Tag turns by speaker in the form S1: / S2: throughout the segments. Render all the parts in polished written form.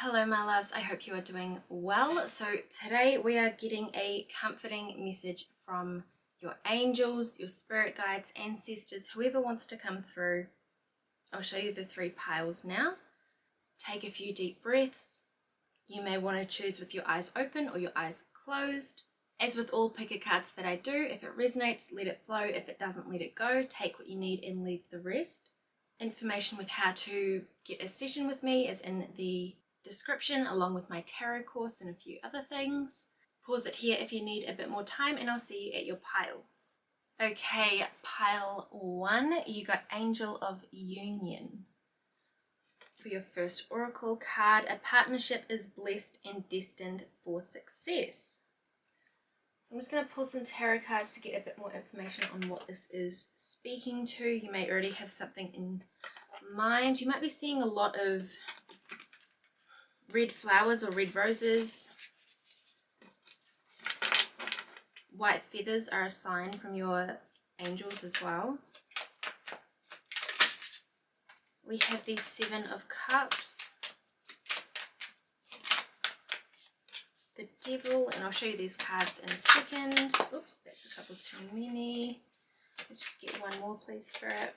S1: Hello my loves, I hope you are doing well. So today we are getting a comforting message from your angels, your spirit guides, ancestors, whoever wants to come through. I'll show you the 3 piles now. Take a few deep breaths. You may want to choose with your eyes open or your eyes closed. As with all picker cards that I do, if it resonates, let it flow. If it doesn't, let it go. Take what you need and leave the rest. Information with how to get a session with me is in the description, along with my tarot course and a few other things. Pause it here if you need a bit more time, and I'll see you at your pile. Okay, pile 1, you got Angel of Union. For your first oracle card, a partnership is blessed and destined for success. So I'm just going to pull some tarot cards to get a bit more information on what this is speaking to. You may already have something in mind. You might be seeing a lot of red flowers or red roses. White feathers are a sign from your angels as well. We have the 7 of Cups, the Devil, and I'll show you these cards in a second. Oops, that's a couple too many. Let's just get one more, please, Spirit.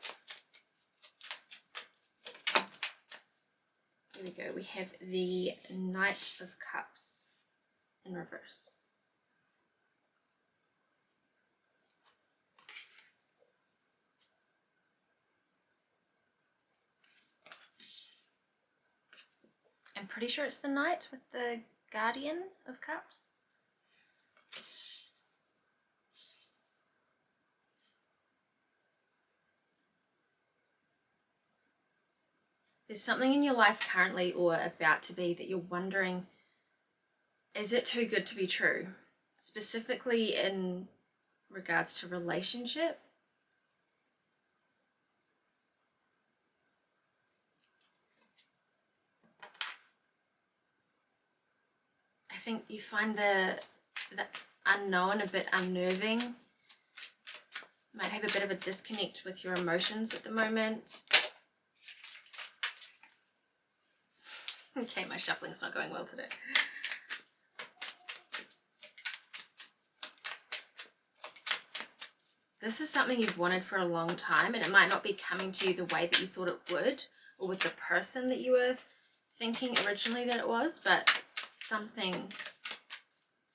S1: Here we go. We have the Knight of Cups in reverse. I'm pretty sure it's the Knight with the Guardian of Cups. There's something in your life currently or about to be that you're wondering, is it too good to be true? Specifically in regards to relationship. I think you find the unknown a bit unnerving. Might have a bit of a disconnect with your emotions at the moment. Okay, my shuffling's not going well today. This is something you've wanted for a long time, and it might not be coming to you the way that you thought it would, or with the person that you were thinking originally that it was, but something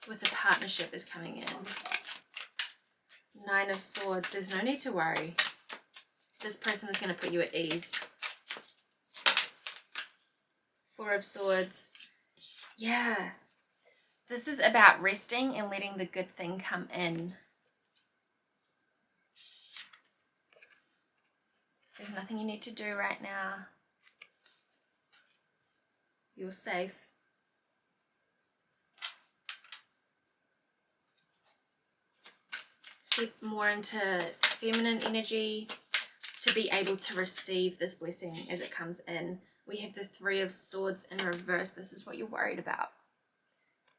S1: with a partnership is coming in. 9 of Swords. There's no need to worry. This person is going to put you at ease. 4 of Swords. Yeah. This is about resting and letting the good thing come in. There's nothing you need to do right now. You're safe. Step more into feminine energy to be able to receive this blessing as it comes in. We have the 3 of Swords in reverse. This is what you're worried about,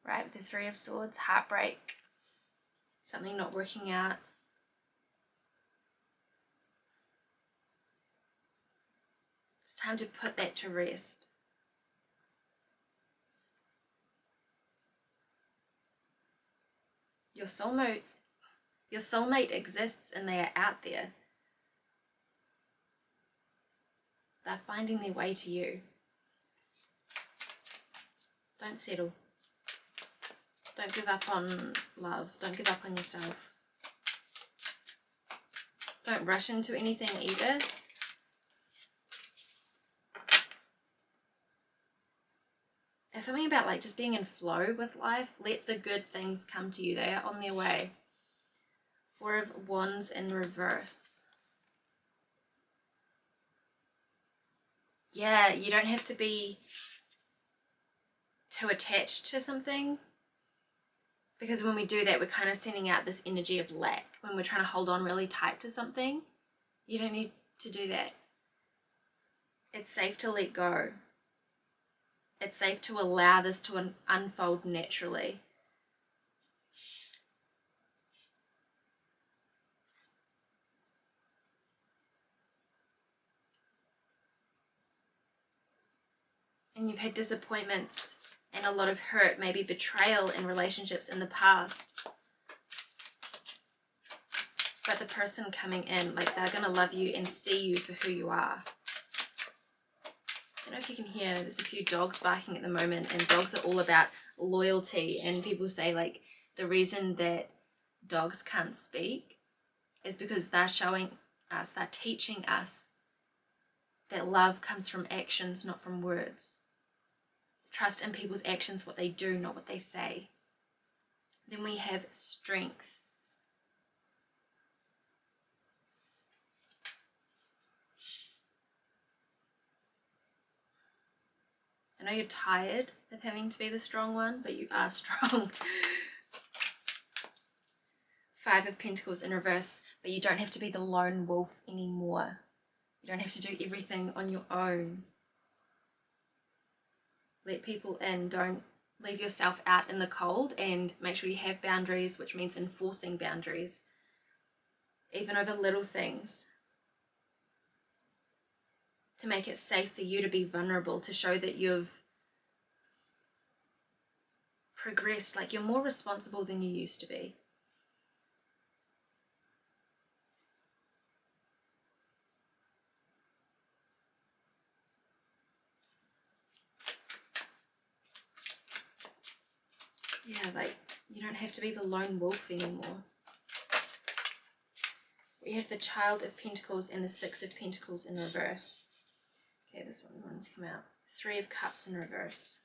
S1: right? The 3 of Swords, heartbreak, something not working out. It's time to put that to rest. Your soulmate exists, and they are out there. They're finding their way to you. Don't settle. Don't give up on love. Don't give up on yourself. Don't rush into anything either. There's something about like just being in flow with life. Let the good things come to you. They are on their way. 4 of Wands in reverse. Yeah, you don't have to be too attached to something, because when we do that, we're kind of sending out this energy of lack. When we're trying to hold on really tight to something, you don't need to do that. It's safe to let go. It's safe to allow this to unfold naturally. and you've had disappointments and a lot of hurt, maybe betrayal in relationships in the past. But the person coming in, like, they're going to love you and see you for who you are. I don't know if you can hear, there's a few dogs barking at the moment, and dogs are all about loyalty. And people say, like, the reason that dogs can't speak is because they're showing us, they're teaching us that love comes from actions, not from words. Trust in people's actions, what they do, not what they say. Then we have strength. I know you're tired of having to be the strong one, but you are strong. Five of Pentacles in reverse, but you don't have to be the lone wolf anymore. You don't have to do everything on your own. Let people in. Don't leave yourself out in the cold, and make sure you have boundaries, which means enforcing boundaries, even over little things, to make it safe for you to be vulnerable, to show that you've progressed, like you're more responsible than you used to be. Yeah, like, you don't have to be the lone wolf anymore. We have the Child of Pentacles and the Six of Pentacles in reverse. Okay, this one's wanting to come out. Three of Cups in reverse.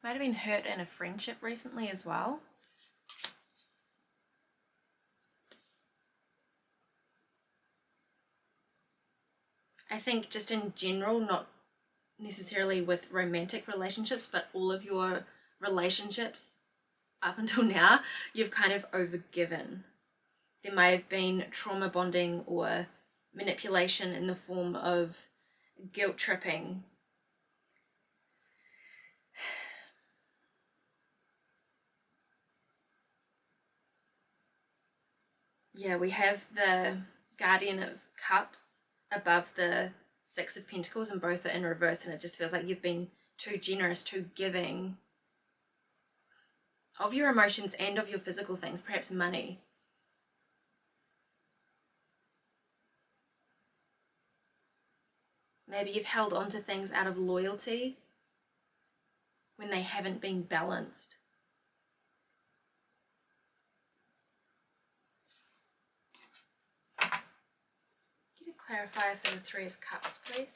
S1: Might have been hurt in a friendship recently as well. I think just in general, not necessarily with romantic relationships, but all of your relationships up until now, you've kind of overgiven. There might have been trauma bonding or manipulation in the form of guilt tripping. Yeah, we have the Guardian of Cups above the Six of Pentacles, and both are in reverse, and it just feels like you've been too generous, too giving of your emotions and of your physical things, perhaps money. Maybe you've held on to things out of loyalty when they haven't been balanced. Get a clarifier for the Three of Cups, please.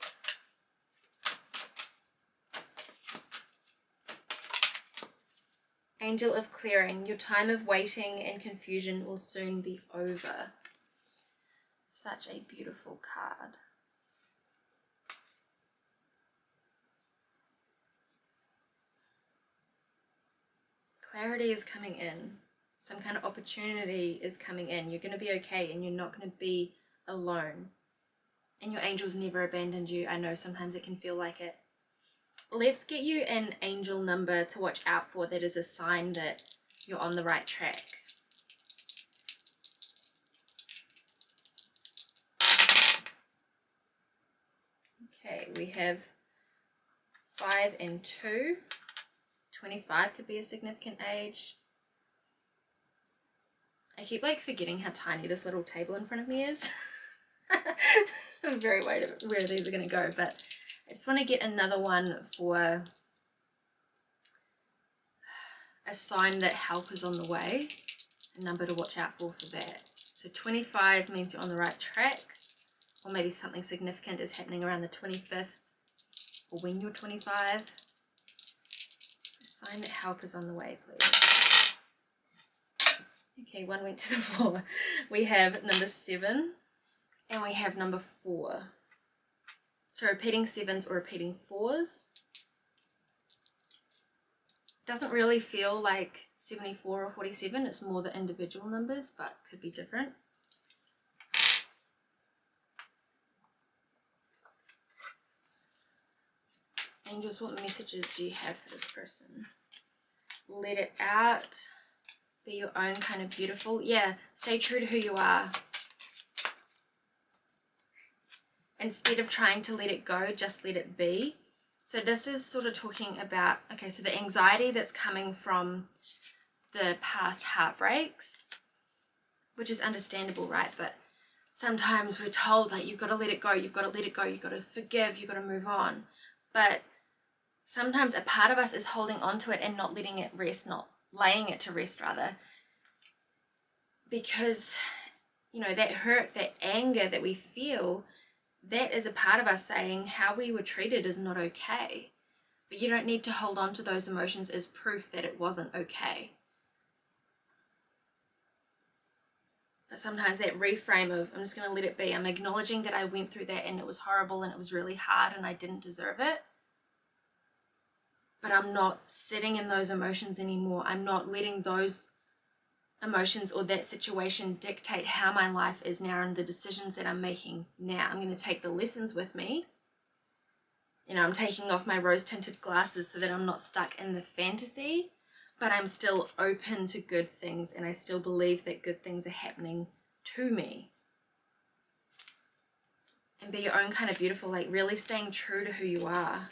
S1: Angel of Clearing. Your time of waiting and confusion will soon be over. Such a beautiful card. Clarity is coming in. Some kind of opportunity is coming in. You're going to be okay, and you're not going to be alone. And your angels never abandoned you. I know sometimes it can feel like it. Let's get you an angel number to watch out for that is a sign that you're on the right track. Okay, we have 5 and 2. 25 could be a significant age. I keep like forgetting how tiny this little table in front of me is. I'm very worried about where these are going to go, but I just want to get another one for a sign that help is on the way. A number to watch out for that. So 25 means you're on the right track, or maybe something significant is happening around the 25th, or when you're 25. A sign that help is on the way, please. Okay, one went to the floor. We have number 7, and we have number 4. So repeating 7s or repeating 4s. Doesn't really feel like 74 or 47. It's more the individual numbers, but could be different. Angels, what messages do you have for this person? let it out. Be your own kind of beautiful. Yeah, stay true to who you are. Instead of trying to let it go, just let it be. So this is sort of talking about, okay, so the anxiety that's coming from the past heartbreaks, which is understandable, right? But sometimes we're told, like, you've got to let it go, you've got to let it go, you've got to forgive, you've got to move on. But sometimes a part of us is holding on to it and not letting it rest, not laying it to rest, rather. Because, you know, that hurt, that anger that we feel, that is a part of us saying how we were treated is not okay. But you don't need to hold on to those emotions as proof that it wasn't okay. But sometimes that reframe of, I'm just going to let it be. I'm acknowledging that I went through that and it was horrible and it was really hard and I didn't deserve it. But I'm not sitting in those emotions anymore. I'm not letting those emotions or that situation dictate how my life is now and the decisions that I'm making now. I'm going to take the lessons with me. You know, I'm taking off my rose-tinted glasses so that I'm not stuck in the fantasy, but I'm still open to good things and I still believe that good things are happening to me. And be your own kind of beautiful, like really staying true to who you are.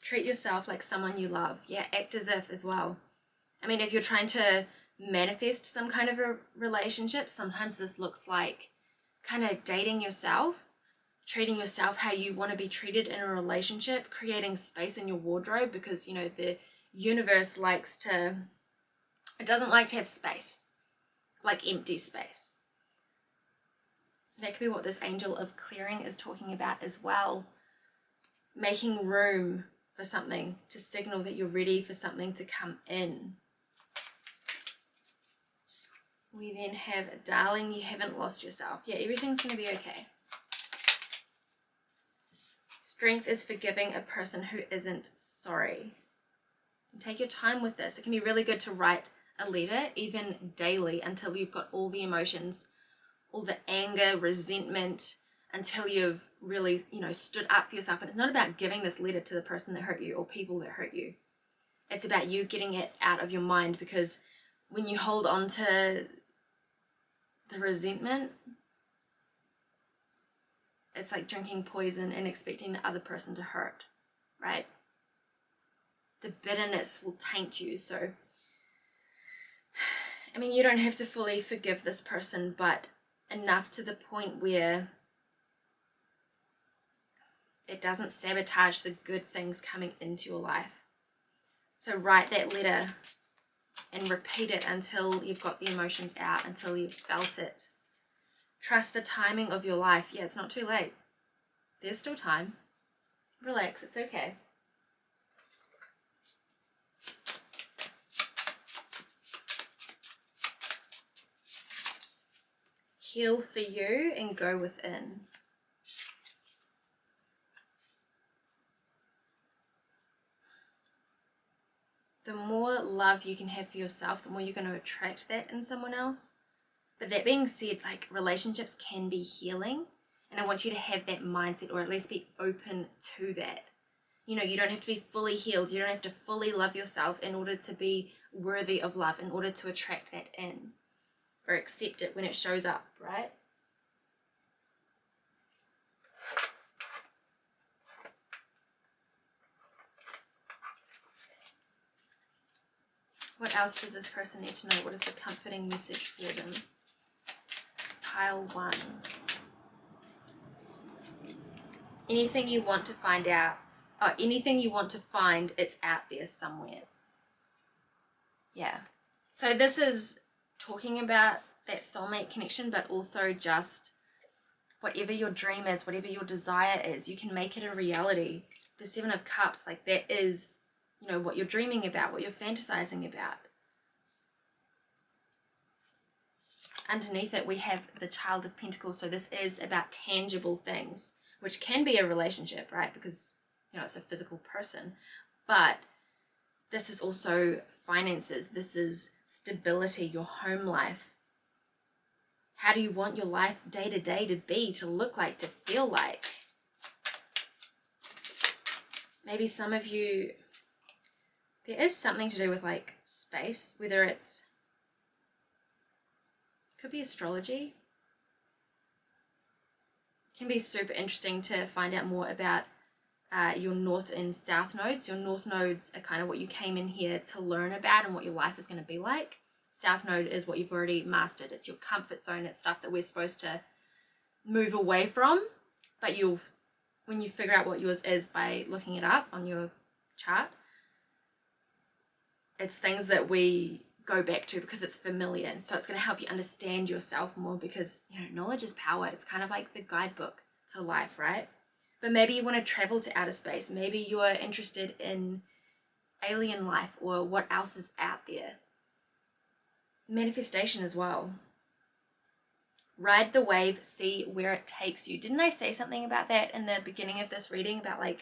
S1: Treat yourself like someone you love. Yeah, act as if as well. I mean, if you're trying to manifest some kind of a relationship, sometimes this looks like kind of dating yourself, treating yourself how you want to be treated in a relationship, creating space in your wardrobe, because, you know, the universe it doesn't like to have space, like empty space. That could be what this angel of clearing is talking about as well. Making room for something to signal that you're ready for something to come in. We then have, darling, you haven't lost yourself. Yeah, everything's going to be okay. Strength is forgiving a person who isn't sorry. And take your time with this. It can be really good to write a letter, even daily, until you've got all the emotions, all the anger, resentment, until you've really, you know, stood up for yourself. And it's not about giving this letter to the person that hurt you or people that hurt you. It's about you getting it out of your mind, because when you hold on to the resentment, it's like drinking poison and expecting the other person to hurt, right? The bitterness will taint you. So, I mean, you don't have to fully forgive this person, but enough to the point where it doesn't sabotage the good things coming into your life. So write that letter and repeat it until you've got the emotions out, until you've felt it. Trust the timing of your life. Yeah, it's not too late. There's still time. Relax, it's okay. Heal for you and go within. The more love you can have for yourself, the more you're going to attract that in someone else. But that being said, like, relationships can be healing, and I want you to have that mindset, or at least be open to that. You know, you don't have to be fully healed. You don't have to fully love yourself in order to be worthy of love, in order to attract that in or accept it when it shows up, right? What else does this person need to know? What is the comforting message for them? Pile 1. Anything you want to find out, or anything you want to find, it's out there somewhere. Yeah. So this is talking about that soulmate connection, but also just whatever your dream is, whatever your desire is, you can make it a reality. The 7 of Cups, like, that is, you know, what you're dreaming about, what you're fantasizing about. Underneath it, we have the Child of Pentacles. So this is about tangible things, which can be a relationship, right? Because, you know, it's a physical person. But this is also finances. This is stability, your home life. How do you want your life day to day to be, to look like, to feel like? Maybe some of you, there is something to do with like space, whether it's, could be astrology. It can be super interesting to find out more about your north and south nodes. Your north nodes are kind of what you came in here to learn about and what your life is going to be like. South node is what you've already mastered. It's your comfort zone. It's stuff that we're supposed to move away from, but when you figure out what yours is by looking it up on your chart, it's things that we go back to because it's familiar, and so it's going to help you understand yourself more, because knowledge is power. It's kind of like the guidebook to life, right? But maybe you want to travel to outer space. Maybe you're interested in alien life or what else is out there. Manifestation as well. Ride the wave, see where it takes you. Didn't I say something about that in the beginning of this reading, about like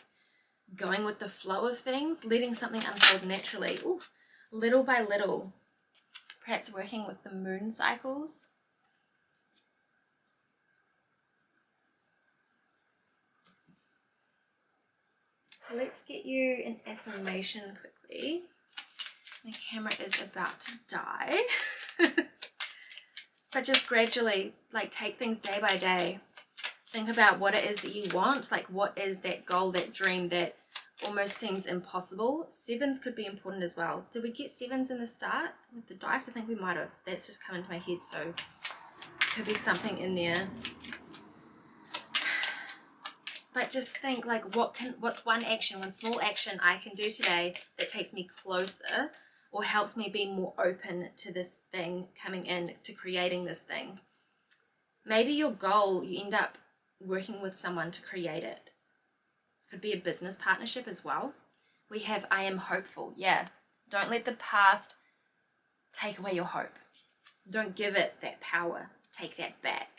S1: going with the flow of things, letting something unfold naturally? Ooh, little by little. Perhaps working with the moon cycles. Let's get you an affirmation quickly. My camera is about to die. But just gradually, like, take things day by day. Think about what it is that you want. Like, what is that goal, that dream that almost seems impossible? Sevens could be important as well. Did we get sevens in the start with the dice? I think we might have. That's just come into my head, so could be something in there. But just think, like, what's one small action I can do today that takes me closer or helps me be more open to this thing coming in, to creating this thing. Maybe your goal, you end up working with someone to create it. Could be a business partnership as well. We have I am hopeful. Yeah. Don't let the past take away your hope. Don't give it that power. Take that back.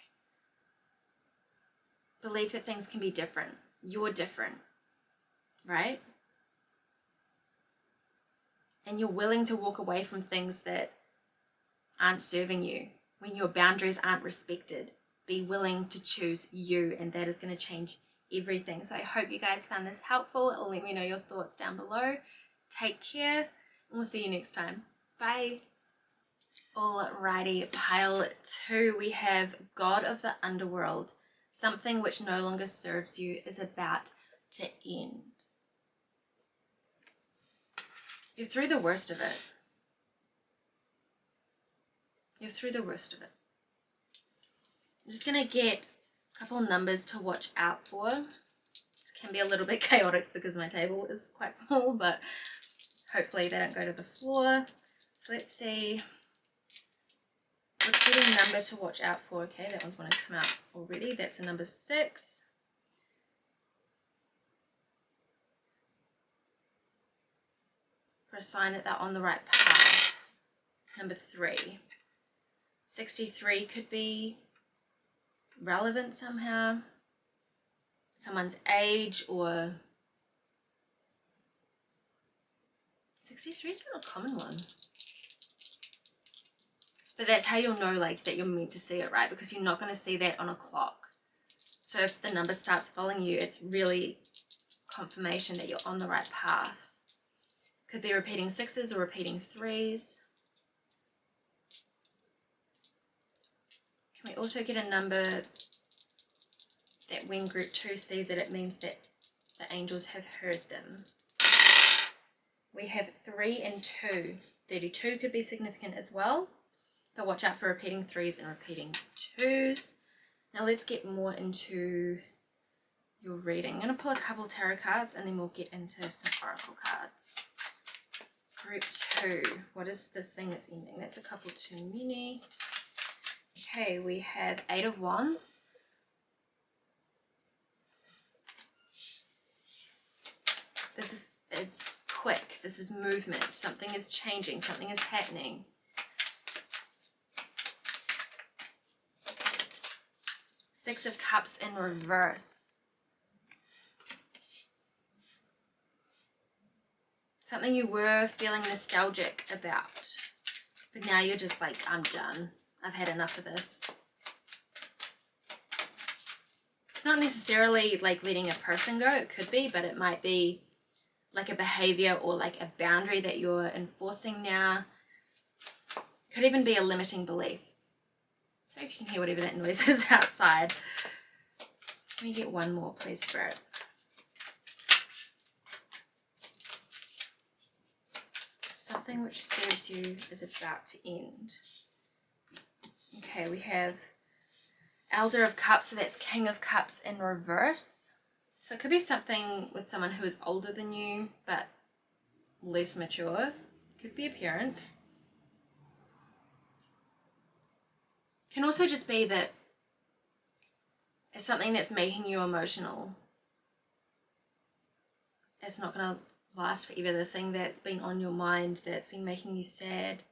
S1: Believe that things can be different. You're different, right? And you're willing to walk away from things that aren't serving you. When your boundaries aren't respected, be willing to choose you, and that is going to change everything. So I hope you guys found this helpful. Let me know your thoughts down below. Take care, and we'll see you next time. Bye. Alrighty, pile 2, we have God of the Underworld. Something which no longer serves you is about to end. You're through the worst of it. You're through the worst of it. I'm just going to get a couple of numbers to watch out for. This can be a little bit chaotic because my table is quite small, but hopefully they don't go to the floor. So let's see. Repeating number to watch out for. Okay, that one's wanted to come out already. That's the number 6. For a sign that they're on the right path. Number 3. 63 could be relevant somehow. Someone's age, or 63 is not a common one. But that's how you'll know, like, that you're meant to see it, right? Because you're not going to see that on a clock. So if the number starts following you, it's really confirmation that you're on the right path. Could be repeating 6s or repeating 3s. Can we also get a number that when group 2 sees it, it means that the angels have heard them? We have 3 and 2. 32 could be significant as well. But watch out for repeating 3s and repeating 2s. Now let's get more into your reading. I'm going to pull a couple tarot cards and then we'll get into some oracle cards. Group 2. What is this thing that's ending? That's a couple too many. Okay, we have 8 of Wands. It's quick. This is movement. Something is changing. Something is happening. Six of Cups in reverse. Something you were feeling nostalgic about, but now you're just like, I'm done. I've had enough of this. It's not necessarily like letting a person go, it could be, but it might be like a behavior or like a boundary that you're enforcing now. Could even be a limiting belief. So if you can hear whatever that noise is outside. Let me get one more, please, Spirit. Something which serves you is about to end. Okay, we have Elder of Cups, so that's King of Cups in reverse. So it could be something with someone who is older than you, but less mature. Could be a parent. Can also just be that it's something that's making you emotional. It's not going to last forever. The thing that's been on your mind, that's been making you sad.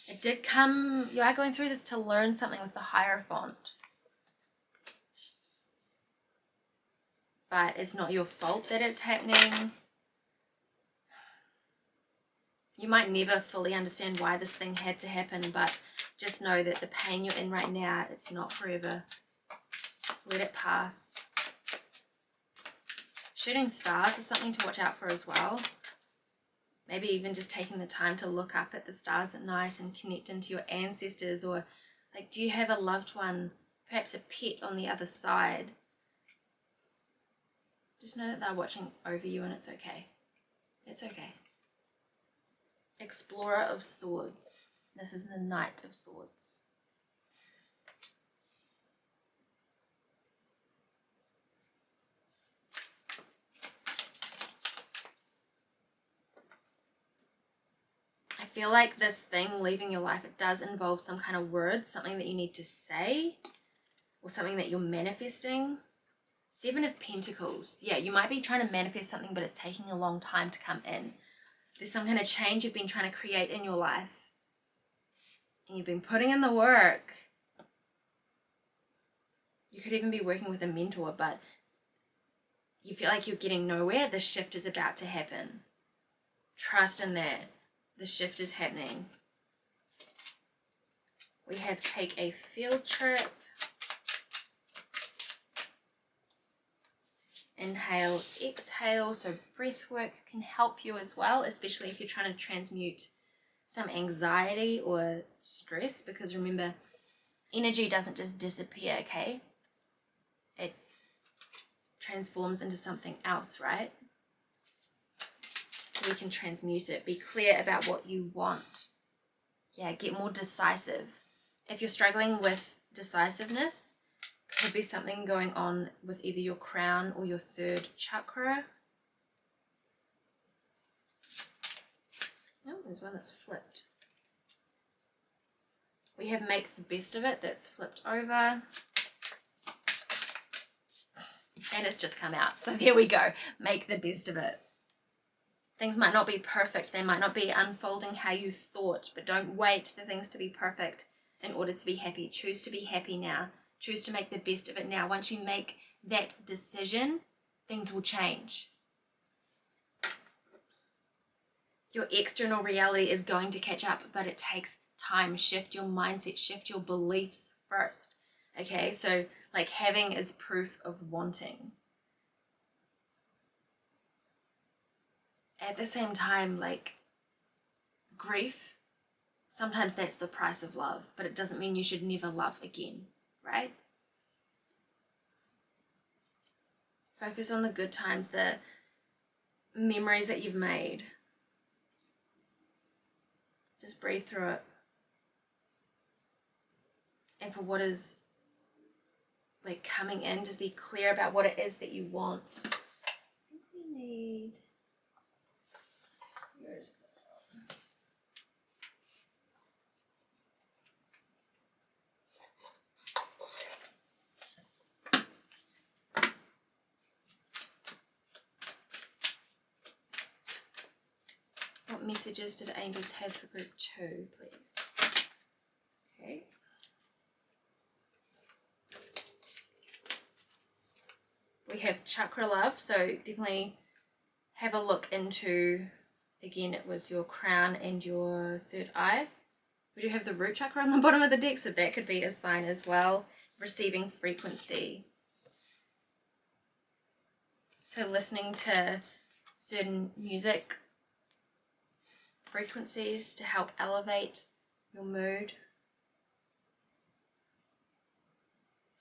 S1: It did come, you are going through this to learn something with the Hierophant. But it's not your fault that it's happening. You might never fully understand why this thing had to happen, but just know that the pain you're in right now, it's not forever. Let it pass. Shooting stars is something to watch out for as well. Maybe even just taking the time to look up at the stars at night and connect into your ancestors, or like, do you have a loved one, perhaps a pet on the other side? Just know that they're watching over you and it's okay. It's okay. Explorer of Swords. This is the Knight of Swords. I feel like this thing leaving your life, it does involve some kind of words, something that you need to say, or something that you're manifesting. 7 of Pentacles. Yeah, you might be trying to manifest something, but it's taking a long time to come in. There's some kind of change you've been trying to create in your life. And you've been putting in the work. You could even be working with a mentor, but you feel like you're getting nowhere. The shift is about to happen. Trust in that. The shift is happening. We have take a field trip. Inhale, exhale. So breath work can help you as well, especially if you're trying to transmute some anxiety or stress, because remember, energy doesn't just disappear, okay? It transforms into something else, right? So we can transmute it. Be clear about what you want. Yeah, get more decisive. If you're struggling with decisiveness, could be something going on with either your crown or your 3rd chakra. Oh, there's one that's flipped. We have make the best of it, that's flipped over. And it's just come out. So there we go. Make the best of it. Things might not be perfect. They might not be unfolding how you thought, but don't wait for things to be perfect in order to be happy. Choose to be happy now. Choose to make the best of it now. Once you make that decision, things will change. Your external reality is going to catch up, but it takes time. Shift your mindset, shift your beliefs first. Okay, so like having is proof of wanting. At the same time, like grief, sometimes that's the price of love, but it doesn't mean you should never love again, right? Focus on the good times, the memories that you've made. Just breathe through it. And for what is like coming in, just be clear about what it is that you want. I think we need yours. What messages do the angels have for group 2, please? Okay. We have chakra love, so definitely have a look into, again, it was your crown and your 3rd eye. We do have the root chakra on the bottom of the deck, so that could be a sign as well. Receiving frequency. So listening to certain music frequencies to help elevate your mood.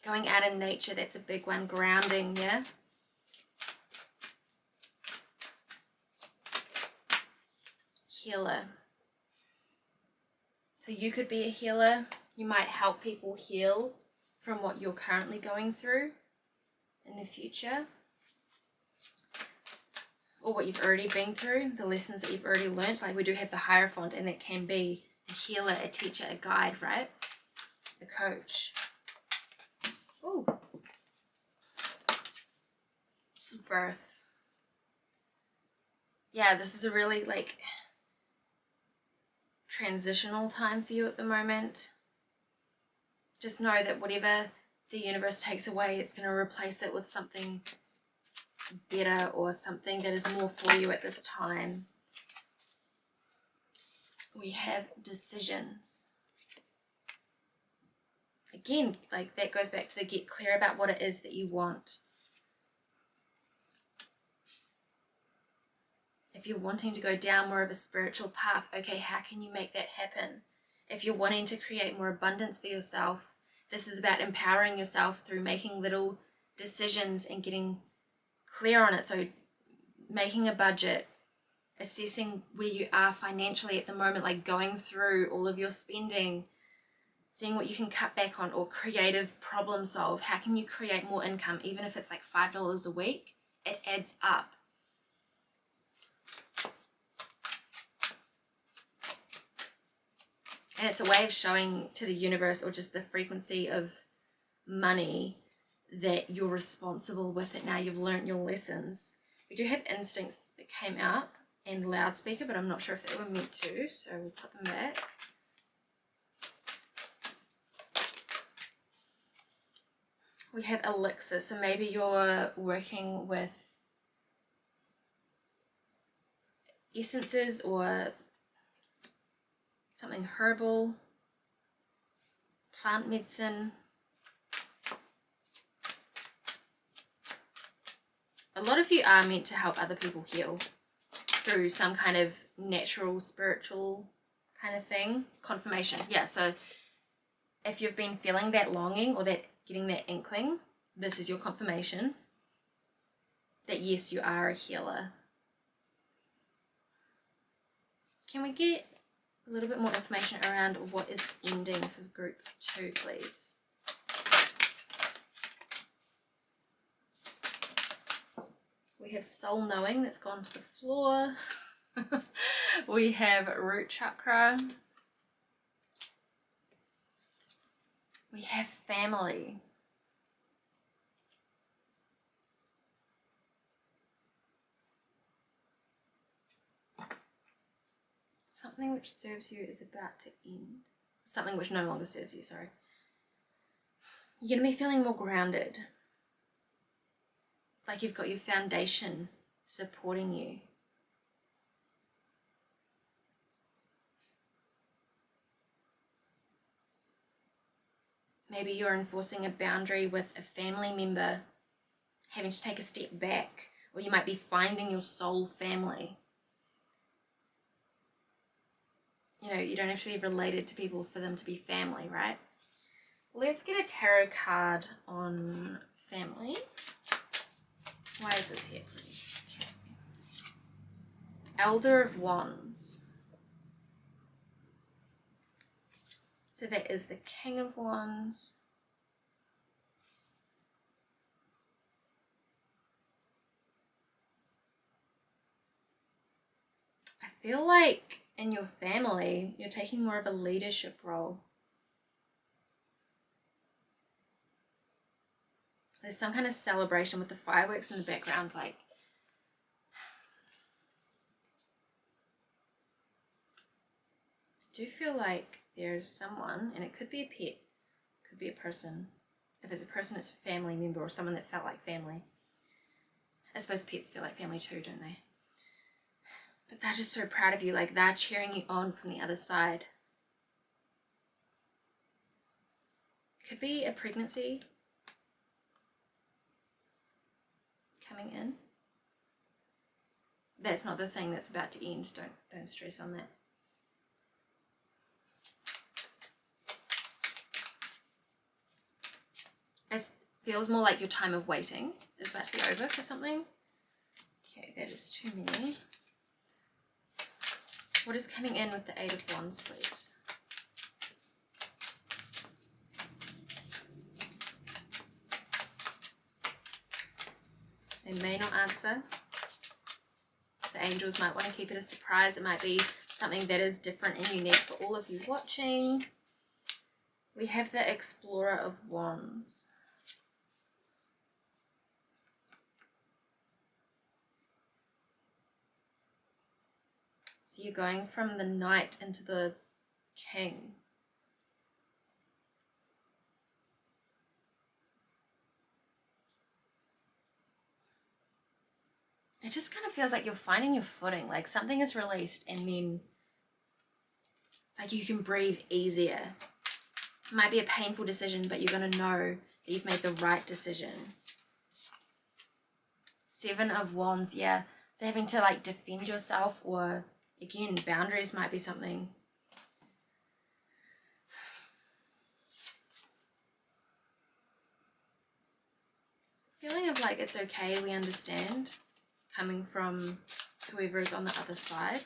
S1: Going out in nature, that's a big one. Grounding, yeah? Healer. So you could be a healer. You might help people heal from what you're currently going through in the future, or what you've already been through, the lessons that you've already learnt. Like we do have the Hierophant, and that can be a healer, a teacher, a guide, right? A coach. Ooh. Birth. Yeah, this is a really like transitional time for you at the moment. Just know that whatever the universe takes away, it's going to replace it with something better or something that is more for you at this time. We have decisions. Again, like that goes back to the get clear about what it is that you want. If you're wanting to go down more of a spiritual path, okay, how can you make that happen? If you're wanting to create more abundance for yourself, this is about empowering yourself through making little decisions and getting clear on it. So making a budget, assessing where you are financially at the moment, like going through all of your spending, seeing what you can cut back on, or creative problem solve. How can you create more income? Even if it's like $5 a week, it adds up. And it's a way of showing to the universe, or just the frequency of money, that you're responsible with it now. You've learnt your lessons. We do have instincts that came out and loudspeaker, but I'm not sure if they were meant to, so we'll put them back. We have elixir, so maybe you're working with essences or something herbal, plant medicine. A lot of you are meant to help other people heal through some kind of natural, spiritual kind of thing. Confirmation. Yeah, so if you've been feeling that longing or that getting that inkling, this is your confirmation that yes, you are a healer. Can we get a little bit more information around what is ending for group 2, please? We have soul knowing, that's gone to the floor. We have root chakra. We have family. Something which serves you is about to end. Something which no longer serves you, sorry. You're going to be feeling more grounded. Like you've got your foundation supporting you. Maybe you're enforcing a boundary with a family member, having to take a step back, or you might be finding your soul family. You know, you don't have to be related to people for them to be family, right? Let's get a tarot card on family. Why is this here, please? Okay. Elder of Wands. So that is the King of Wands. I feel like in your family, you're taking more of a leadership role. There's some kind of celebration with the fireworks in the background, like I do feel like there's someone, and it could be a pet, could be a person. If it's a person, it's a family member or someone that felt like family. I suppose pets feel like family too, don't they? But they're just so proud of you, like they're cheering you on from the other side. Could be a pregnancy coming in. that's not the thing that's about to end. Don't stress on that. It feels more like your time of waiting is about to be over for something. Okay, that is too many. What is coming in with the Eight of Wands, please? They may not answer. The angels might want to keep it a surprise. It might be something that is different and unique for all of you watching. We have the Explorer of Wands. So you're going from the Knight into the King. It just kind of feels like you're finding your footing, like something is released and then it's like you can breathe easier. It might be a painful decision, but you're going to know that you've made the right decision. Seven of Wands, yeah. So having to like defend yourself, or again, boundaries might be something. It's a feeling of like it's okay, we understand, coming from whoever is on the other side.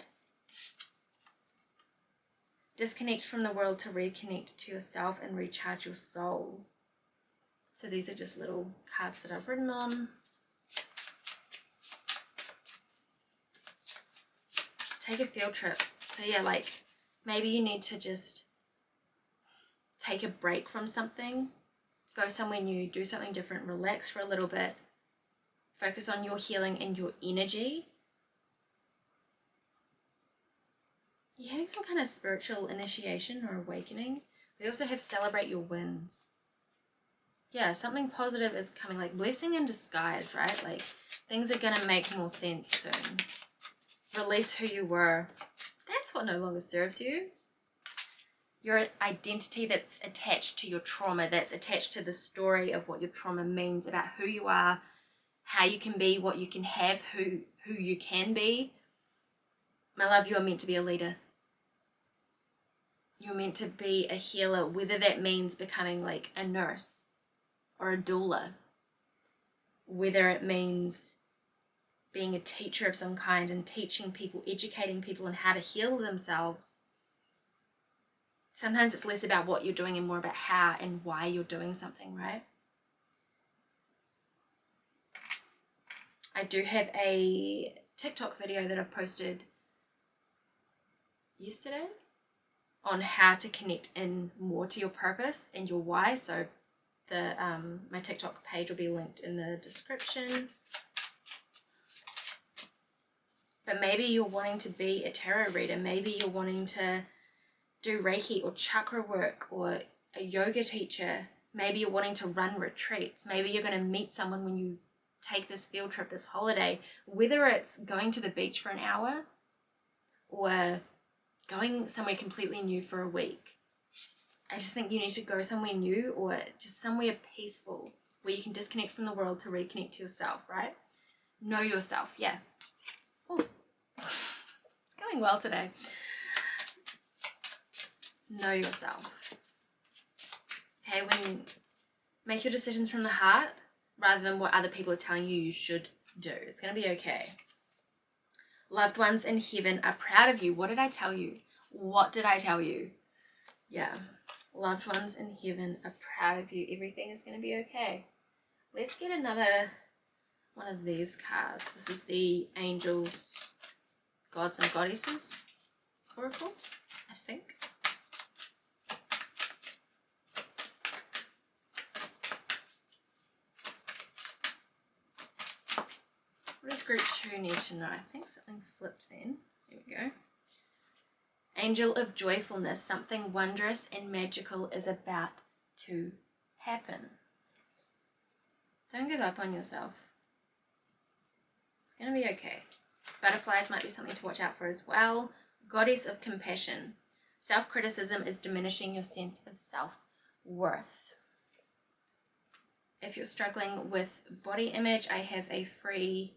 S1: Disconnect from the world to reconnect to yourself and recharge your soul. So these are just little cards that I've written on. Take a field trip. So yeah, like maybe you need to just take a break from something, go somewhere new, do something different, relax for a little bit, focus on your healing and your energy. You're having some kind of spiritual initiation or awakening. We also have celebrate your wins. Yeah, something positive is coming, like blessing in disguise, right? Like things are going to make more sense soon. Release who you were. That's what no longer serves you. Your identity that's attached to your trauma, that's attached to the story of what your trauma means about who you are, how you can be, what you can have, who you can be. My love, you are meant to be a leader. You're meant to be a healer, whether that means becoming like a nurse or a doula, whether it means being a teacher of some kind and teaching people, educating people on how to heal themselves. Sometimes it's less about what you're doing and more about how and why you're doing something, right? I do have a TikTok video that I've posted yesterday on how to connect in more to your purpose and your why. So the my TikTok page will be linked in the description. But maybe you're wanting to be a tarot reader. Maybe you're wanting to do Reiki or chakra work or a yoga teacher. Maybe you're wanting to run retreats. Maybe you're going to meet someone when you take this field trip, this holiday, whether it's going to the beach for an hour or going somewhere completely new for a week. I just think you need to go somewhere new or just somewhere peaceful where you can disconnect from the world to reconnect to yourself, right? Know yourself, yeah. Ooh. It's going well today. Know yourself. Okay, when make your decisions from the heart rather than what other people are telling you should do. It's going to be okay. Loved ones in heaven are proud of you. What did I tell you? What did I tell you? Yeah. Loved ones in heaven are proud of you. Everything is going to be okay. Let's get another one of these cards. This is the Angels, Gods and Goddesses Oracle, I think. What does group 2 need to know? I think something flipped then. There we go. Angel of joyfulness. Something wondrous and magical is about to happen. Don't give up on yourself. It's going to be okay. Butterflies might be something to watch out for as well. Goddess of compassion. Self-criticism is diminishing your sense of self-worth. If you're struggling with body image, I have a free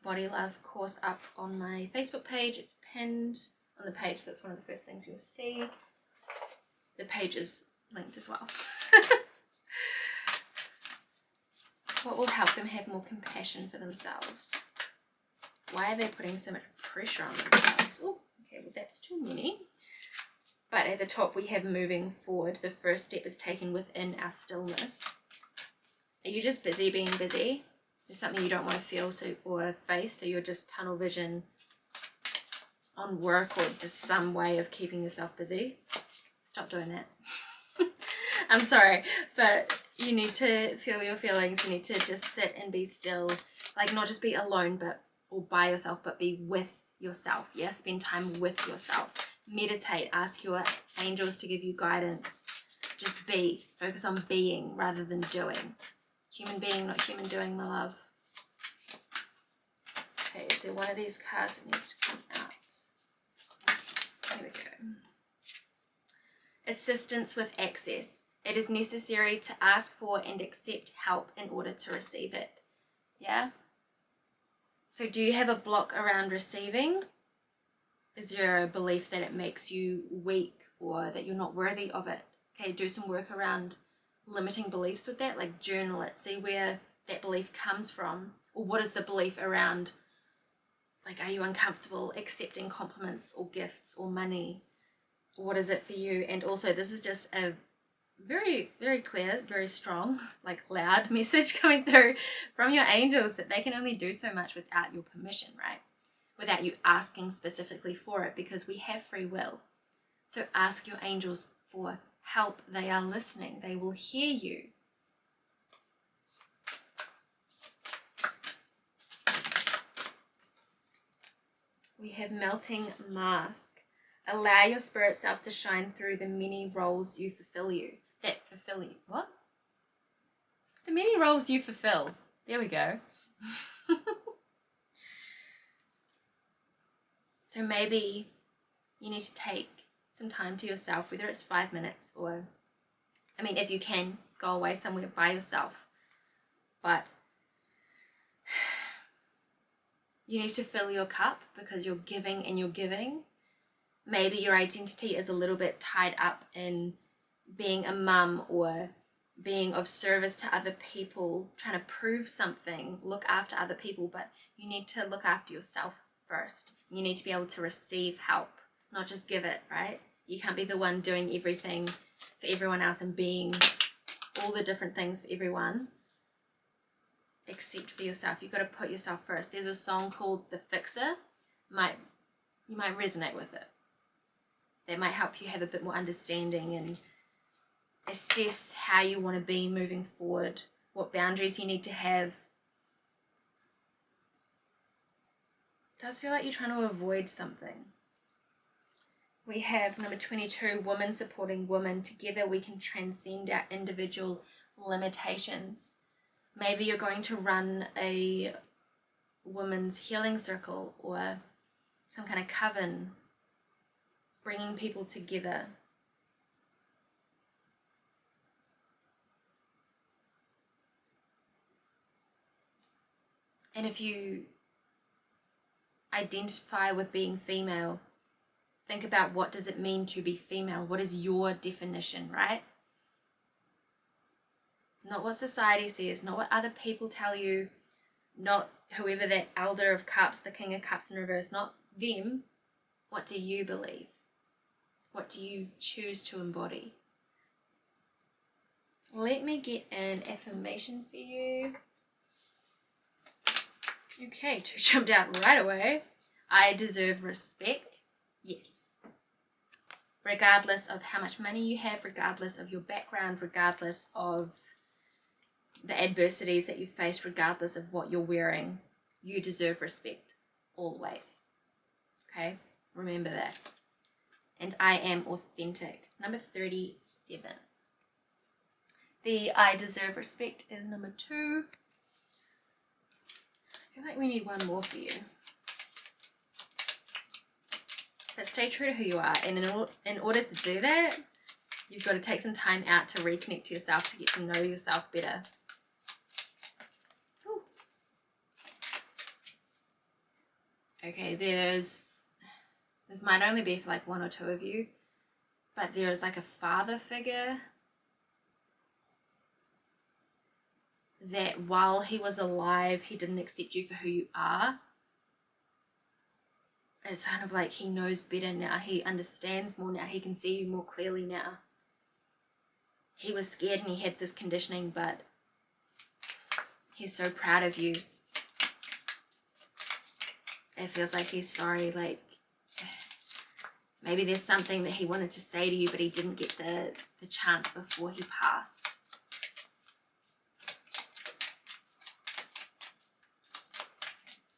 S1: body love course up on my Facebook page. It's pinned on the page, so it's one of the first things you'll see. The page is linked as well. What will help them have more compassion for themselves? Why are they putting so much pressure on themselves? Oh, okay, well that's too many. But at the top we have moving forward. The first step is taken within our stillness. Are you just busy being busy? There's something you don't want to feel or face, so you're just tunnel vision on work or just some way of keeping yourself busy? Stop doing that. I'm sorry, but you need to feel your feelings. You need to just sit and be still. Like, not just be alone or by yourself, but be with yourself. Yeah, spend time with yourself. Meditate. Ask your angels to give you guidance. Just be. Focus on being rather than doing. Human being, not human doing, my love. Okay, is there one of these cards that needs to come out? Here we go. Assistance with access. It is necessary to ask for and accept help in order to receive it. Yeah? So do you have a block around receiving? Is there a belief that it makes you weak or that you're not worthy of it? Okay, do some work around limiting beliefs with that. Like, journal it. See where that belief comes from. Or what is the belief around, like, are you uncomfortable accepting compliments or gifts or money? What is it for you? And also, this is just a very, very clear, very strong, like loud message coming through from your angels that they can only do so much without your permission, right? Without you asking specifically for it, because we have free will. So ask your angels for help. They are listening. They will hear you. We have melting mask. Allow your spirit self to shine through the many roles you fulfill What? The many roles you fulfill. There we go. So maybe you need to take some time to yourself, whether it's 5 minutes or, I mean, if you can, go away somewhere by yourself. But you need to fill your cup because you're giving and you're giving. Maybe your identity is a little bit tied up in being a mum or being of service to other people, trying to prove something, look after other people, but you need to look after yourself first. You need to be able to receive help, not just give it, right? You can't be the one doing everything for everyone else and being all the different things for everyone except for yourself. You've got to put yourself first. There's a song called The Fixer. You might resonate with it. That might help you have a bit more understanding and assess how you want to be moving forward, what boundaries you need to have. It does feel like you're trying to avoid something. We have number 22, women supporting women. Together we can transcend our individual limitations. Maybe you're going to run a women's healing circle or some kind of coven, bringing people together. And if you identify with being female, think about what does it mean to be female? What is your definition, right? Not what society says, not what other people tell you, not whoever that elder of cups, the king of cups in reverse, not them. What do you believe? What do you choose to embody? Let me get an affirmation for you. Okay, 2 jumped out right away. I deserve respect. Yes. Regardless of how much money you have, regardless of your background, regardless of the adversities that you face, regardless of what you're wearing, you deserve respect always. Okay? Remember that. And I am authentic. Number 37. The I deserve respect is number 2. I feel like we need one more for you. But stay true to who you are. And in order to do that, you've got to take some time out to reconnect to yourself, to get to know yourself better. Ooh. Okay, this might only be for like one or two of you, but there is like a father figure that while he was alive, he didn't accept you for who you are. It's kind of like he knows better now. He understands more now. He can see you more clearly now. He was scared and he had this conditioning, but he's so proud of you. It feels like he's sorry, like maybe there's something that he wanted to say to you, but he didn't get the chance before he passed.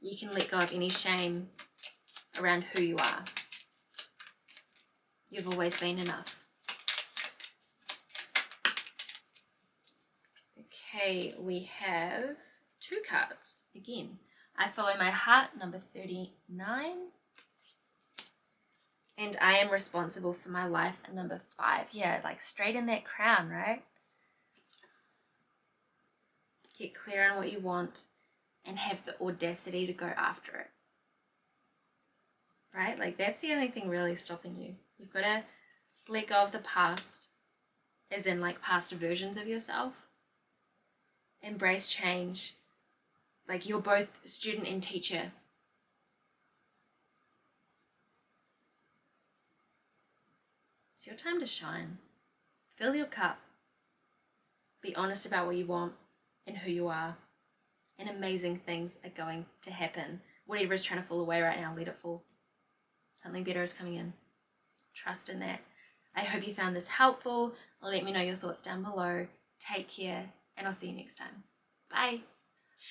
S1: You can let go of any shame around who you are. You've always been enough. Okay, we have 2 cards again. I follow my heart, number 39. And I am responsible for my life, number 5. Yeah, like straight in that crown, right? Get clear on what you want and have the audacity to go after it. Right? Like that's the only thing really stopping you. You've got to let go of the past, as in like past versions of yourself. Embrace change. Like you're both student and teacher. It's your time to shine. Fill your cup. Be honest about what you want and who you are. And amazing things are going to happen. Whatever is trying to fall away right now, let it fall. Something better is coming in. Trust in that. I hope you found this helpful. Let me know your thoughts down below. Take care, and I'll see you next time. Bye.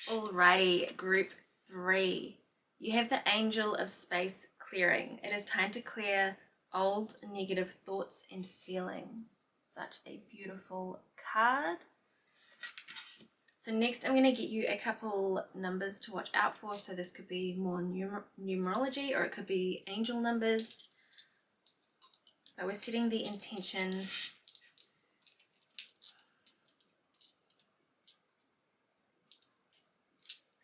S1: Alrighty, group 3. You have the Angel of Space clearing. It is time to clear old negative thoughts and feelings. Such a beautiful card. So next I'm going to get you a couple numbers to watch out for. So this could be more numerology, or it could be angel numbers. But we're setting the intention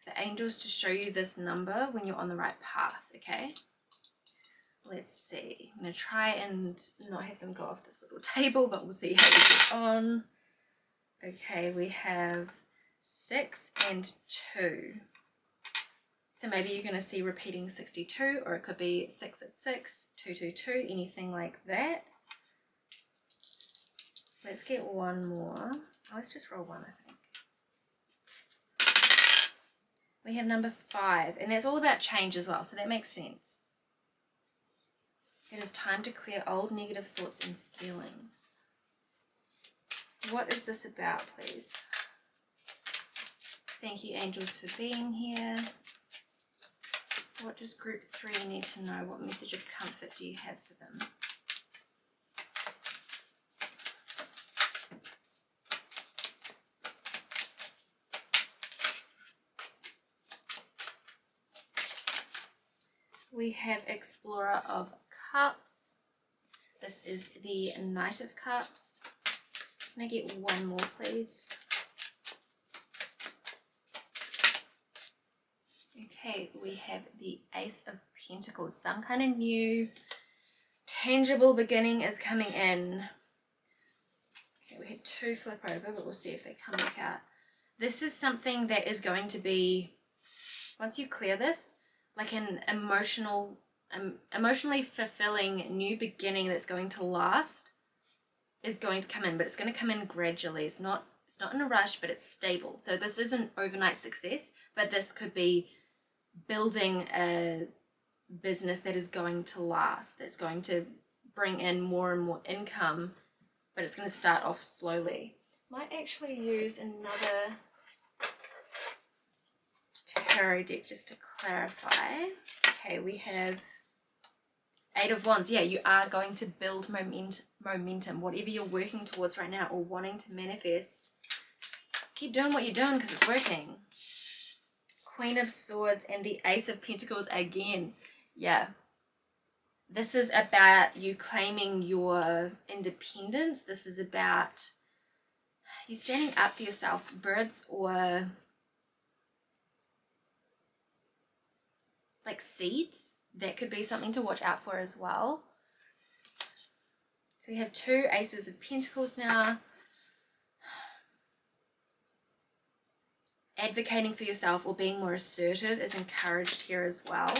S1: the angels to show you this number when you're on the right path, okay? Let's see. I'm going to try and not have them go off this little table, but we'll see how we get on. Okay, we have 6 and 2. So maybe you're going to see repeating 62, or it could be 666, 222, anything like that. Let's get one more. Oh, let's just roll one, I think. We have number 5, and that's all about change as well, so that makes sense. It is time to clear old negative thoughts and feelings. What is this about, please? Thank you, angels, for being here. What does group 3 need to know? What message of comfort do you have for them? We have Explorer of Cups. This is the Knight of Cups. Can I get one more, please? Okay, we have the Ace of Pentacles. Some kind of new, tangible beginning is coming in. Okay, we had 2 flip over, but we'll see if they come back out. This is something that is going to be, once you clear this, like an emotionally fulfilling new beginning that's going to last is going to come in, but it's going to come in gradually. It's not in a rush, but it's stable. So this isn't overnight success, but this could be building a business that is going to last, that's going to bring in more and more income, but it's going to start off slowly. Might actually use another tarot deck just to clarify. Okay, we have 8 of Wands. Yeah, you are going to build momentum. Whatever you're working towards right now or wanting to manifest, keep doing what you're doing because it's working. Queen of Swords and the Ace of Pentacles again. Yeah. This is about you claiming your independence. This is about you standing up for yourself. Birds or like seeds. That could be something to watch out for as well. So we have 2 Aces of Pentacles now. Advocating for yourself or being more assertive is encouraged here as well.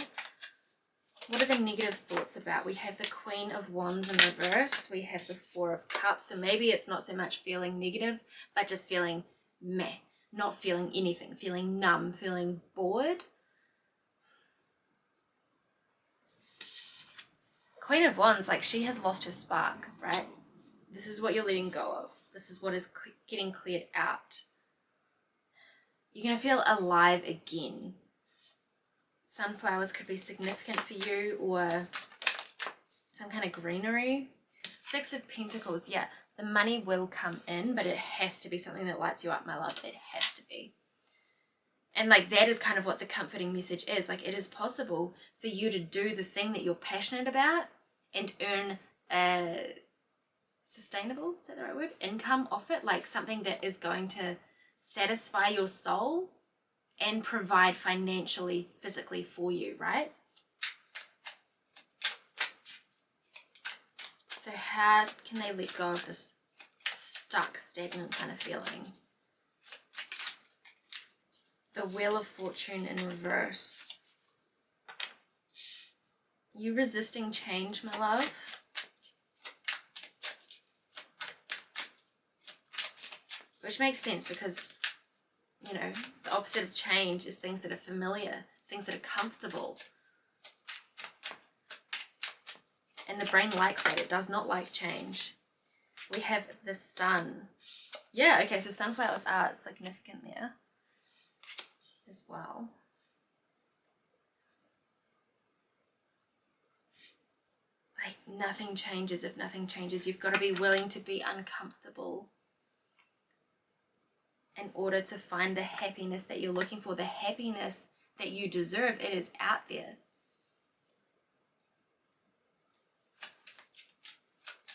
S1: What are the negative thoughts about? We have the Queen of Wands in reverse. We have the 4 of Cups. So maybe it's not so much feeling negative, but just feeling meh. Not feeling anything. Feeling numb. Feeling bored. Queen of Wands, like she has lost her spark, right? This is what you're letting go of. This is what is getting cleared out. You're going to feel alive again. Sunflowers could be significant for you, or some kind of greenery. 6 of Pentacles, yeah, the money will come in, but it has to be something that lights you up, my love. It has to be. And like that is kind of what the comforting message is. Like it is possible for you to do the thing that you're passionate about and earn a sustainable, is that the right word? Income off it, like something that is going to satisfy your soul and provide financially, physically for you, right? So how can they let go of this stuck, stagnant kind of feeling? The Wheel of Fortune in reverse. You resisting change, my love? Which makes sense because, you know, the opposite of change is things that are familiar, things that are comfortable. And the brain likes that. It does not like change. We have the Sun. Yeah, okay, so sunflowers are significant there as well. Like nothing changes if nothing changes. You've got to be willing to be uncomfortable in order to find the happiness that you're looking for, the happiness that you deserve. It is out there.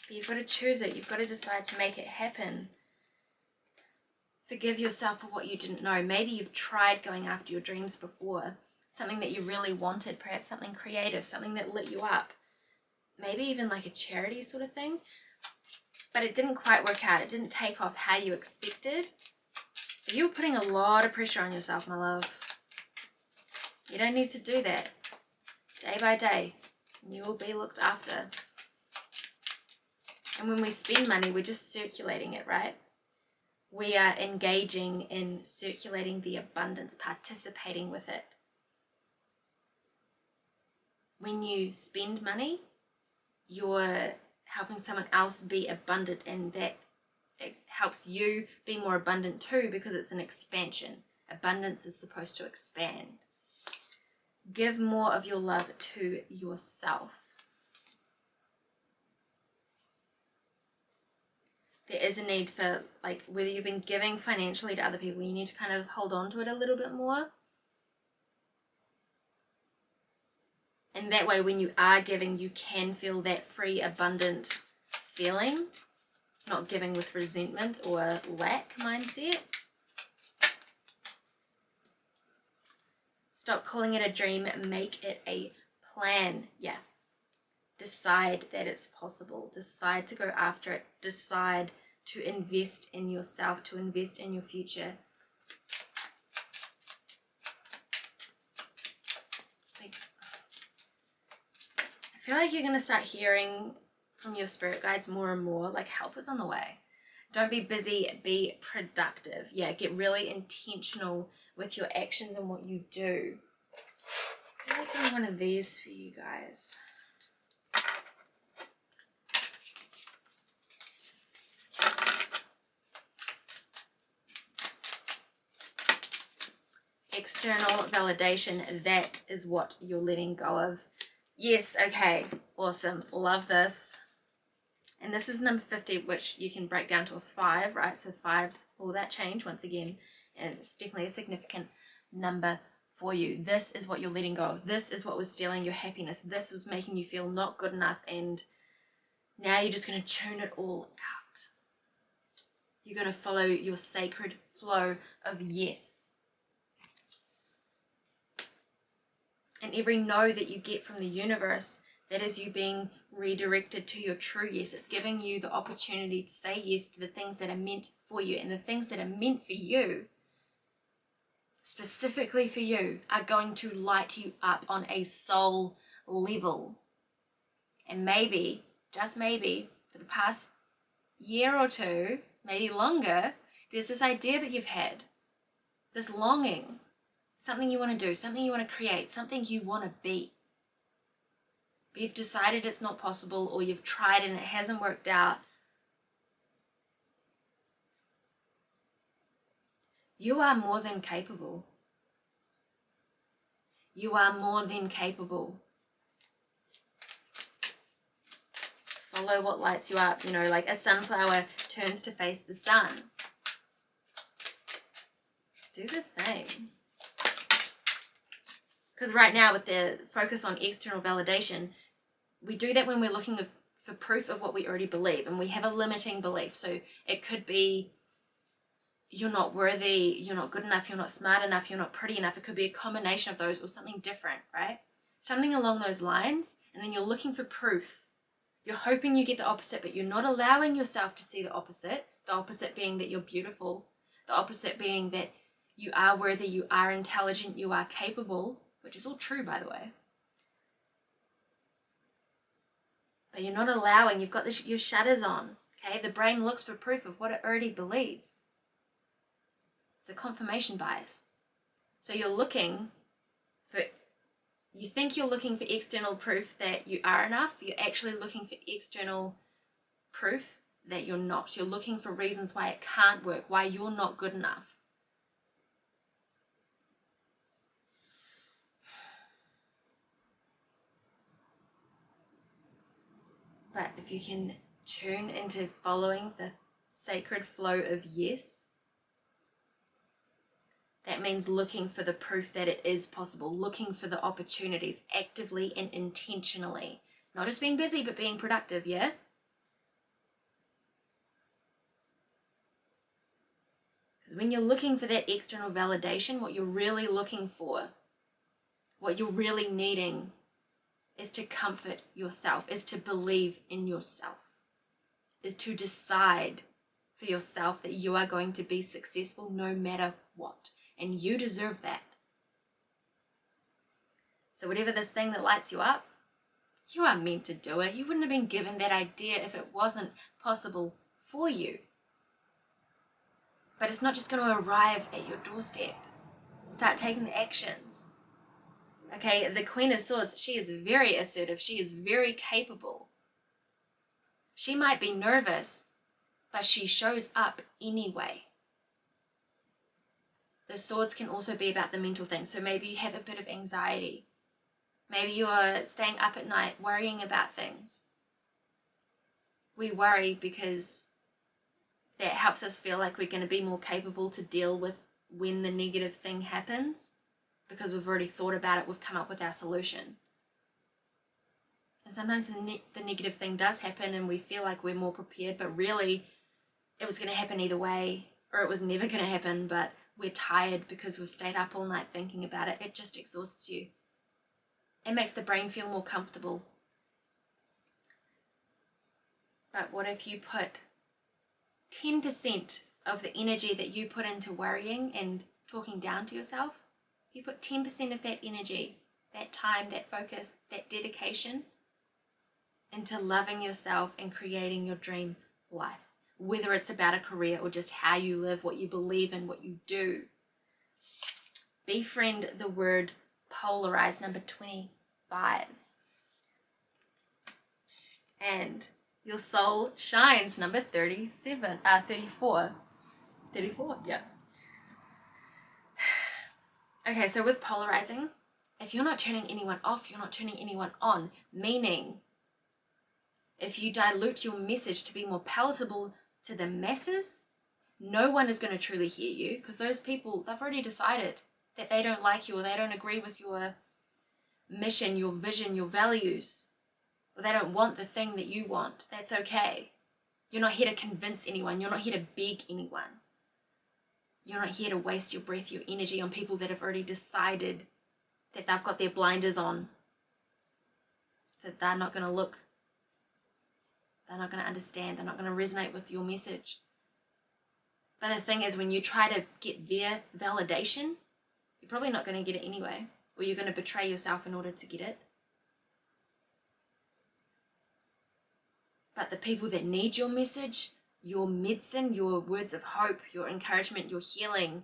S1: But you've got to choose it. You've got to decide to make it happen. Forgive yourself for what you didn't know. Maybe you've tried going after your dreams before, something that you really wanted, perhaps something creative, something that lit you up, maybe even like a charity sort of thing, but it didn't quite work out. It didn't take off how you expected. You were putting a lot of pressure on yourself, my love. You don't need to do that. Day by day, you will be looked after. And when we spend money, we're just circulating it, right? We are engaging in circulating the abundance, participating with it. When you spend money, you're helping someone else be abundant, and that it helps you be more abundant too, because it's an expansion. Abundance is supposed to expand. Give more of your love to yourself. There is a need for, like, whether you've been giving financially to other people, you need to kind of hold on to it a little bit more. And that way, when you are giving, you can feel that free, abundant feeling, not giving with resentment or lack mindset. Stop calling it a dream, make it a plan. Yeah. Decide that it's possible. Decide to go after it. Decide to invest in yourself, to invest in your future. I feel like you're going to start hearing from your spirit guides more and more, like help is on the way. Don't be busy, be productive. Yeah, get really intentional with your actions and what you do. I like getting one of these for you guys. External validation, that is what you're letting go of. Yes, okay, awesome, love this. And this is number 50, which you can break down to a 5, right? So 5's all that change once again, and it's definitely a significant number for you. This is what you're letting go of. This is what was stealing your happiness. This was making you feel not good enough, and now you're just going to tune it all out. You're going to follow your sacred flow of yes. And every no that you get from the universe, that is you being redirected to your true yes. It's giving you the opportunity to say yes to the things that are meant for you. And the things that are meant for you, specifically for you, are going to light you up on a soul level. And maybe, just maybe, for the past year or two, maybe longer, there's this idea that you've had, this longing, something you want to do, something you want to create, something you want to be. But you've decided it's not possible, or you've tried and it hasn't worked out. You are more than capable. You are more than capable. Follow what lights you up, like a sunflower turns to face the sun. Do the same. Because right now, with the focus on external validation, we do that when we're looking for proof of what we already believe, and we have a limiting belief. So it could be you're not worthy, you're not good enough, you're not smart enough, you're not pretty enough. It could be a combination of those or something different, right? Something along those lines, and then you're looking for proof. You're hoping you get the opposite, but you're not allowing yourself to see the opposite being that you're beautiful, the opposite being that you are worthy, you are intelligent, you are capable, which is all true, by the way. But you're not allowing, you've got your shutters on, okay? The brain looks for proof of what it already believes. It's a confirmation bias. So you're looking for, you think you're looking for external proof that you are enough. You're actually looking for external proof that you're not. You're looking for reasons why it can't work, why you're not good enough. But if you can tune into following the sacred flow of yes, that means looking for the proof that it is possible, looking for the opportunities actively and intentionally. Not just being busy, but being productive, yeah? Because when you're looking for that external validation, what you're really looking for, what you're really needing, is to comfort yourself, is to believe in yourself, is to decide for yourself that you are going to be successful no matter what. And you deserve that. So whatever this thing that lights you up, you are meant to do it. You wouldn't have been given that idea if it wasn't possible for you. But it's not just going to arrive at your doorstep. Start taking the actions. Okay, the Queen of Swords, she is very assertive. She is very capable. She might be nervous, but she shows up anyway. The swords can also be about the mental thing. So maybe you have a bit of anxiety. Maybe you are staying up at night worrying about things. We worry because that helps us feel like we're going to be more capable to deal with when the negative thing happens, because we've already thought about it, we've come up with our solution. And sometimes the negative thing does happen and we feel like we're more prepared, but really it was going to happen either way, or it was never going to happen, but we're tired because we've stayed up all night thinking about it. It just exhausts you. It makes the brain feel more comfortable. But what if you put 10% of the energy that you put into worrying and talking down to yourself, you put 10% of that energy, that time, that focus, that dedication into loving yourself and creating your dream life. Whether it's about a career or just how you live, what you believe in, what you do. Befriend the word polarize, number 25. And your soul shines, number 34. 34, yeah. Okay, so with polarizing, if you're not turning anyone off, you're not turning anyone on, meaning if you dilute your message to be more palatable to the masses, no one is going to truly hear you, because those people, they've already decided that they don't like you, or they don't agree with your mission, your vision, your values, or they don't want the thing that you want. That's okay. You're not here to convince anyone. You're not here to beg anyone. You're not here to waste your breath, your energy on people that have already decided that they've got their blinders on, that they're not going to look, they're not going to understand, they're not going to resonate with your message. But the thing is, when you try to get their validation, you're probably not going to get it anyway, or you're going to betray yourself in order to get it. But the people that need your message, your medicine, your words of hope, your encouragement, your healing,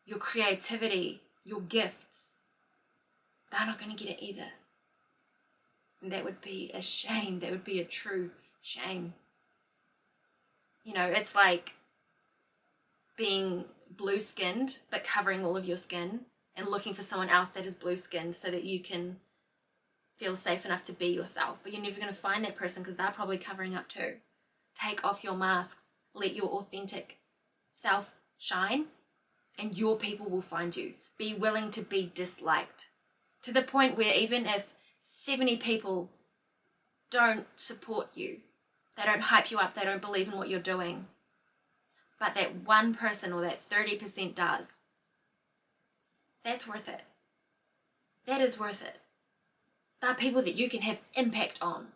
S1: your creativity, your gifts, they're not going to get it either. And that would be a shame. That would be a true shame. You know, it's like being blue-skinned, but covering all of your skin and looking for someone else that is blue-skinned so that you can feel safe enough to be yourself. But you're never going to find that person because they're probably covering up too. Take off your masks. Let your authentic self shine, and your people will find you. Be willing to be disliked, to the point where even if 70 people don't support you, they don't hype you up, they don't believe in what you're doing, but that one person or that 30% does, that's worth it. That is worth it. They're people that you can have impact on.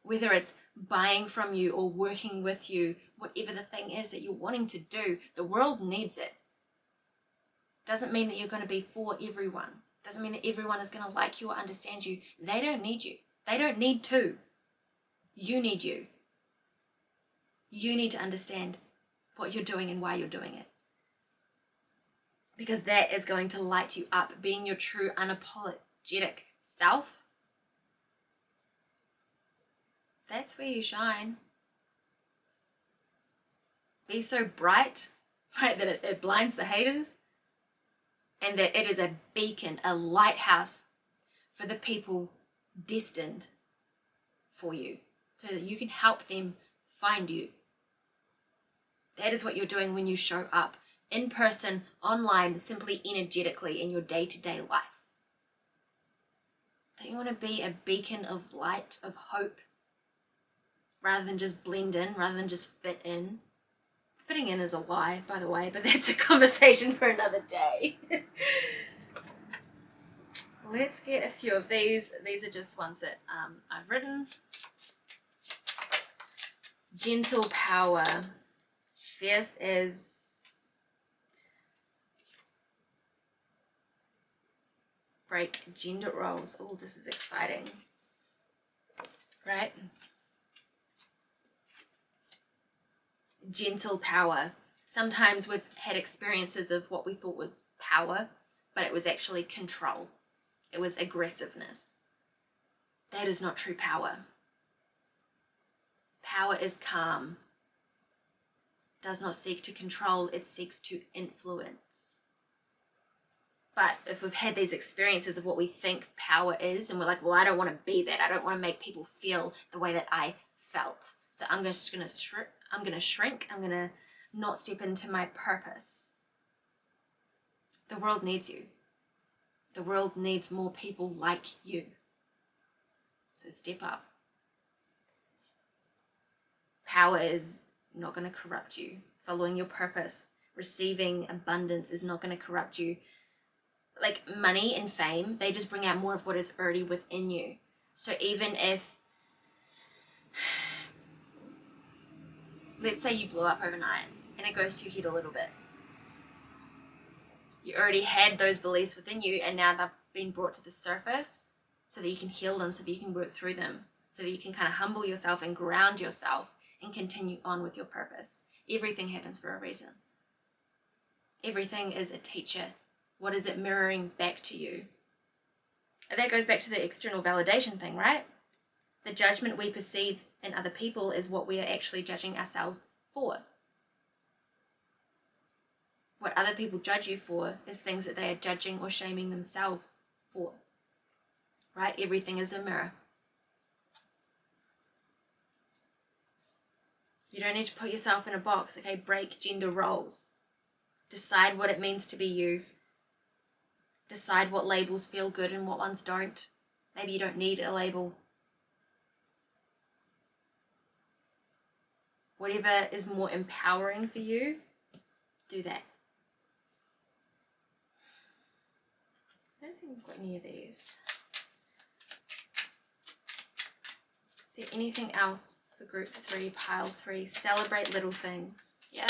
S1: Whether it's buying from you or working with you, whatever the thing is that you're wanting to do, the world needs it. Doesn't mean that you're going to be for everyone. Doesn't mean that everyone is going to like you or understand you. They don't need you. They don't need to. You need you. You need to understand what you're doing and why you're doing it. Because that is going to light you up. Being your true, unapologetic self, that's where you shine. Be so bright, right, that it blinds the haters, and that it is a beacon, a lighthouse for the people destined for you, so that you can help them find you. That is what you're doing when you show up in person, online, simply energetically in your day-to-day life. Don't you want to be a beacon of light, of hope, rather than just blend in, rather than just fit in? Fitting in is a lie, by the way, but that's a conversation for another day. Let's get a few of these. These are just ones that I've written. Gentle power. Fierce as break gender roles. Oh, this is exciting. Right? Gentle power. Sometimes we've had experiences of what we thought was power, but it was actually control. It was aggressiveness. That is not true power. Power is calm. Does not seek to control, it seeks to influence. But if we've had these experiences of what we think power is, and we're like, well, I don't want to be that. I don't want to make people feel the way that I felt. So I'm going to shrink. I'm going to not step into my purpose. The world needs you. The world needs more people like you. So step up. Power is not going to corrupt you. Following your purpose, receiving abundance is not going to corrupt you. Like money and fame, they just bring out more of what is already within you. So even if, let's say you blow up overnight and it goes to your head a little bit. You already had those beliefs within you, and now they've been brought to the surface so that you can heal them, so that you can work through them, so that you can kind of humble yourself and ground yourself and continue on with your purpose. Everything happens for a reason. Everything is a teacher. What is it mirroring back to you? And that goes back to the external validation thing, right? The judgment we perceive in other people is what we are actually judging ourselves for. What other people judge you for is things that they are judging or shaming themselves for. Right? Everything is a mirror. You don't need to put yourself in a box, okay? Break gender roles. Decide what it means to be you. Decide what labels feel good and what ones don't. Maybe you don't need a label. Whatever is more empowering for you, do that. I don't think we've got any of these. Is there anything else for group 3, pile 3? Celebrate little things. Yeah.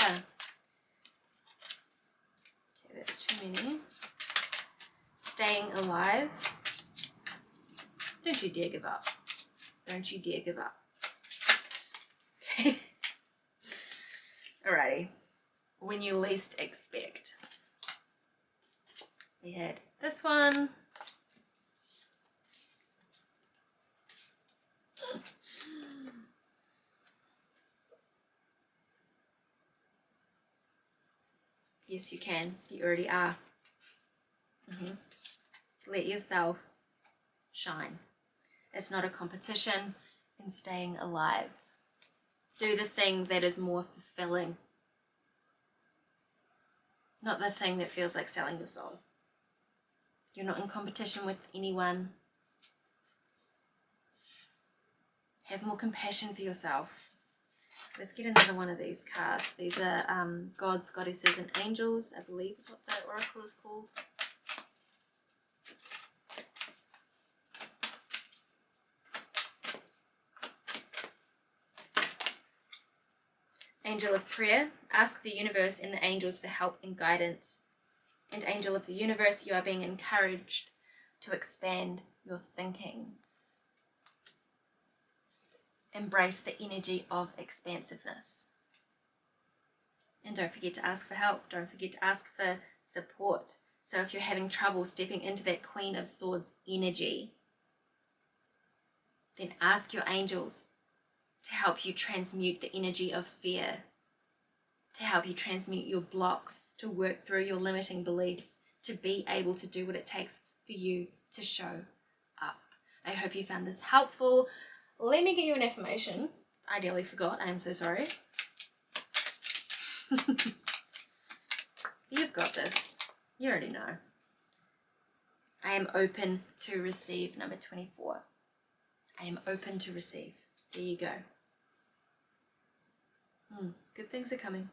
S1: Okay, that's too many. Staying alive. Don't you dare give up. Don't you dare give up. Okay. Alrighty. When you least expect. We had this one. Yes, you can. You already are. Let yourself shine. It's not a competition in staying alive. Do the thing that is more fulfilling. Not the thing that feels like selling your soul. You're not in competition with anyone. Have more compassion for yourself. Let's get another one of these cards. These are gods, goddesses, and angels, I believe is what the oracle is called. Angel of prayer, ask the universe and the angels for help and guidance. And angel of the universe, you are being encouraged to expand your thinking. Embrace the energy of expansiveness. And don't forget to ask for help. Don't forget to ask for support. So if you're having trouble stepping into that Queen of Swords energy, then ask your angels to help you transmute the energy of fear, to help you transmute your blocks, to work through your limiting beliefs, to be able to do what it takes for you to show up. I hope you found this helpful. Let me get you an affirmation. I nearly forgot. I am so sorry. You've got this. You already know. I am open to receive, number 24. I am open to receive. There you go. Good things are coming.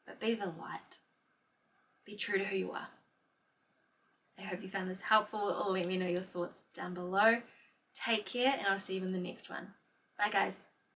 S1: But be the light. Be true to who you are. I hope you found this helpful. Let me know your thoughts down below. Take care, and I'll see you in the next one. Bye, guys.